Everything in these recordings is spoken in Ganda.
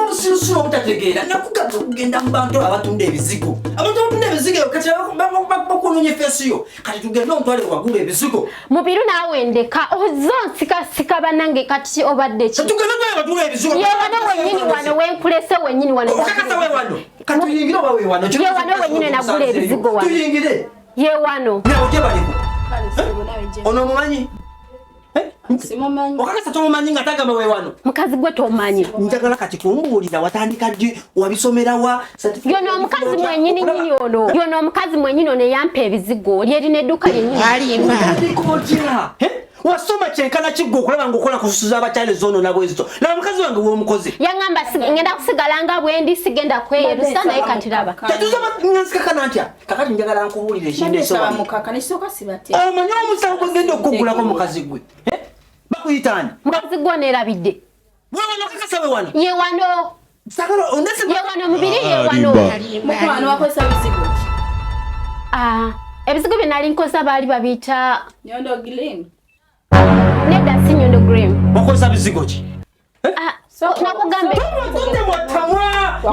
n'obusirusiru obutategeera nakugamba okugenda mu bantu abatunda ebizigo abantu abatunda ebizigo kati bakunoonya feesi yo kati tugende omutwale wagula ebizigo mubiru naawe ndeka ozonsika bannange kati obadde ki tugende twale batula ebizigo ye wano wennyini wano wenkulese wennyini wano okakasa weewano kati tuyingire oba weewano ye wano wennyini nagula ebizigo wano tuyingire ye wano nawe gyebaliko ono omumanyi okakasa tomumanyi nga tagama weewano mukazi gwe tomanyi njagala kati kumbuulira watandika ddi wabisomerawa yono omukazi mwenyini nyini ono yono omukazi mwenyini ono eyampa ebizigo lyerina edduuka lyennyini alimba wasoma kyenkana kiggwa okulaba ngaokola kususuza abakyale zoonona bwezito laba mukazi wange womukozi yaŋŋamba ngenda kusigala nga bwendi sigenda kweyerusa naye kati raba nansikakana ntya kakati njagala nkubuulira ekintu omanyi omusawo gwegenda okugulako mukazi gwe bakuyitaani mukazi gwe oneerabidde wewano kakasa wewano yewano yewano mubiri yewano ebizigo bye nali nkozesa baali babiyita Nyondo gleam. nedda si Nyondo gleam wakozesa bizigo ki nakugambe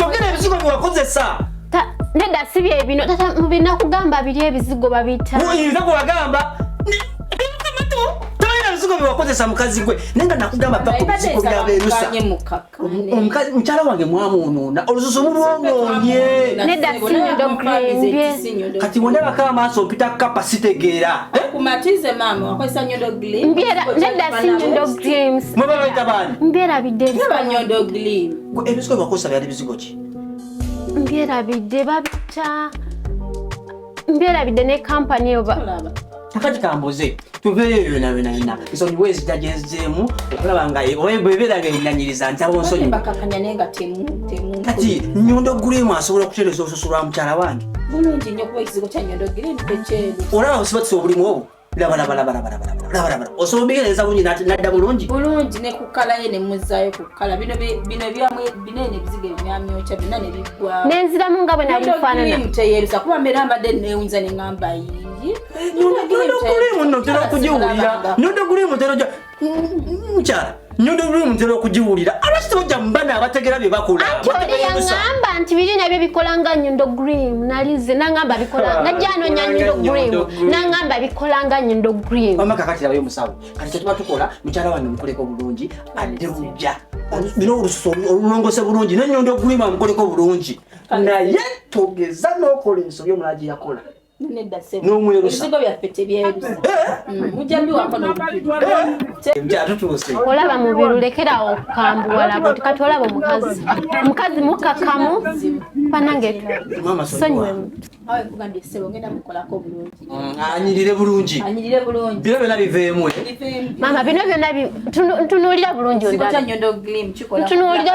yogera ebizigo byewakozesa nedda si byebino tata mubiri nakugamba biri ebizigo babiyita oyinza kuwagamba tabalina ebizigo byewakozesa mukazi gwe naye nga nakugamba paka bizigo byabeerusa omukazi mukyala wange mwamuunuuna olususu mulwongoonye nedda si Nyondo gleam kati wondabako amaaso mpita kapa sitegeera kumatize mama wakozesa Nyondo gleam nedda si Nyondo gleam mweba bayita baani mbyerabidde Nyondo gleam ebizigo byewakozesa byali bizigo ki mbyerabidde babita mbyerabidde ne kampani oba kakati kambuze tuveeyo yona ensonyiwa ezijja gyezzeemu okulaba nga bwebeera nga enanyiriza nti abo nsonyi kati Nyondo gleam asobola okutereeza olususu lwa mukyala wange bulungi nnyo kuba ekizigo kya Nyondo gleam tekyeru olaba busibatisa obulimu obwo labalabala osobola obigereza bungi nadda bulungi ne kukala ye ne muzaayo kukala bino byamu binene ebizigo ebyamyokya byonna ne biggwawo nenziramu nga bwe nali faanana teyeerusa kuba mbeera mbadde neewunza ne ŋŋamba yingi Nyondo gleam ntera mukyala Nyondo gleam ntera okugiwulira abasitojja mbana abategera bye bakola anti oli yaŋŋamba nti biri nabyo bikola nga Nyondo gleam nalize naŋŋamba bikola nga gyanonya Nyondo gleam naŋŋamba bikola nga Nyondo gleam mama kakati labayo musawo kati kyetuba tukola mukyala wange mukoleko bulungi adde bujja bino olususu olulongose bulungi ne Nyondo gleam amukoleko bulungi naye togeza n'okola ensobi omulagi yakola n'omwerusa olaba mubiru lekerawo okukambuwala bwe kati olaba omukazi mukakamu panange sonyiwemu anyirire bulungi bino byonna biveemu mama bino byonna ntunuulira bulungi ntunuulira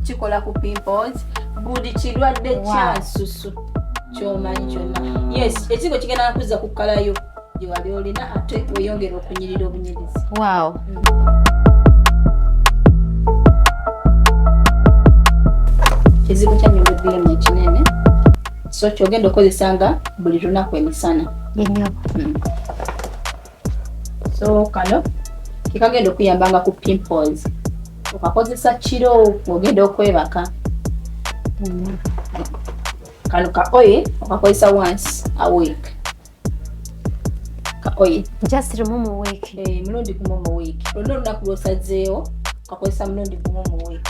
kikola ku pimples buli kirwadde kya nsusu kyomanyi kyonna yes ekigo kigenda nakuzza ku kkalayo gye wali olina ate weyongera okunyirira obunyirizi wow ekizigo kya Nyondo gleam ekinene so kyogenda okozesanga buli lunaku emisana yenyabo so kano kikagenda okuyambanga ku pimples okakozesa kiro ogenda okwebaka kano ka oil okakozesa once a week ka oil just remove a week mulundi gumu mu week lwonna olunaku lwosazeewo okakozesa mulundi gumu mu week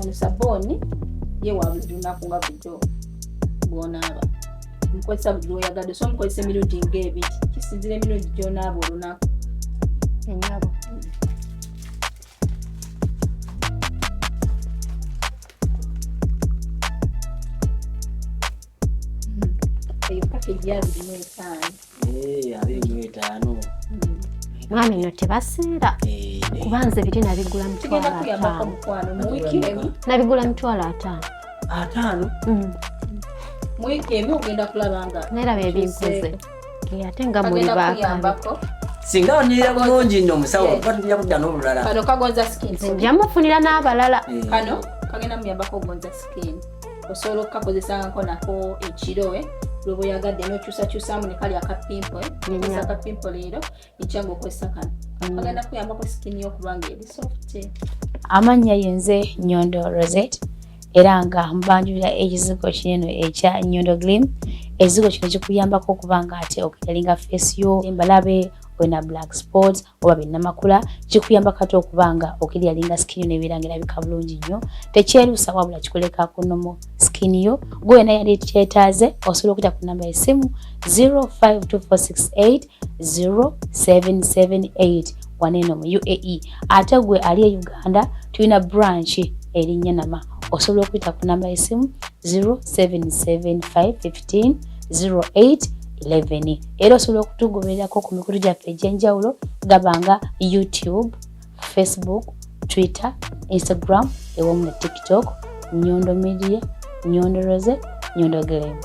ono sabooni ye wa buli lunaku nga bulijjo bw'onaaba mukozesa buli lwoyagadde so mukozesa emirundi ng'ebiri kisinzira emirundi gy'onaaba olunaku enyabo mwami no tebaseera kubanze biri nabigula $5 mu wiiki emu ogenda kulaba nga naera bebinkoze ate nga muli bakambako singa onirira bulungi nno omusawo batujja kudda n'olulala kano kagonza skin njamufunira n'abalala kano kagenda muyambako ogonza skin osobola okukakozesangako nako ekiro lweba oyagadde n'okyusakyusaamu ne kali akapimple akapimple leero ekyanga okozesa kano kagenda kuyambako skin yo okubanga eri soft Amanya yenze Nyondo Rozet era nga mbanjulira ekizigo kinene ekya Nyondo Gleam. Ekizigo kino kikuyambako okubanga ate okyalinga face yo embalabe wena black spots oba binnamakula kikuyamba kati okubanga okiryalinga skin nebeeranga erabika bulungi nnyo tekyeruusa wabula kikuleka ku nomo skin yo gwe wena yali kyetaaze osobola okuyita ku namba y'essimu 0524680778 waneno mu UAE ate gwe ali e Uganda tulina branch erinnya Nama osobola okuyita ku namba y'essimu 0775150811 era osobola okutugobererako ku mikutu gyaffe egy'enjawulo gabanga YouTube, Facebook, Twitter, Instagram ewamu ne TikTok. Nyondo Media, Nyondo Rozet, Nyondo Gleam.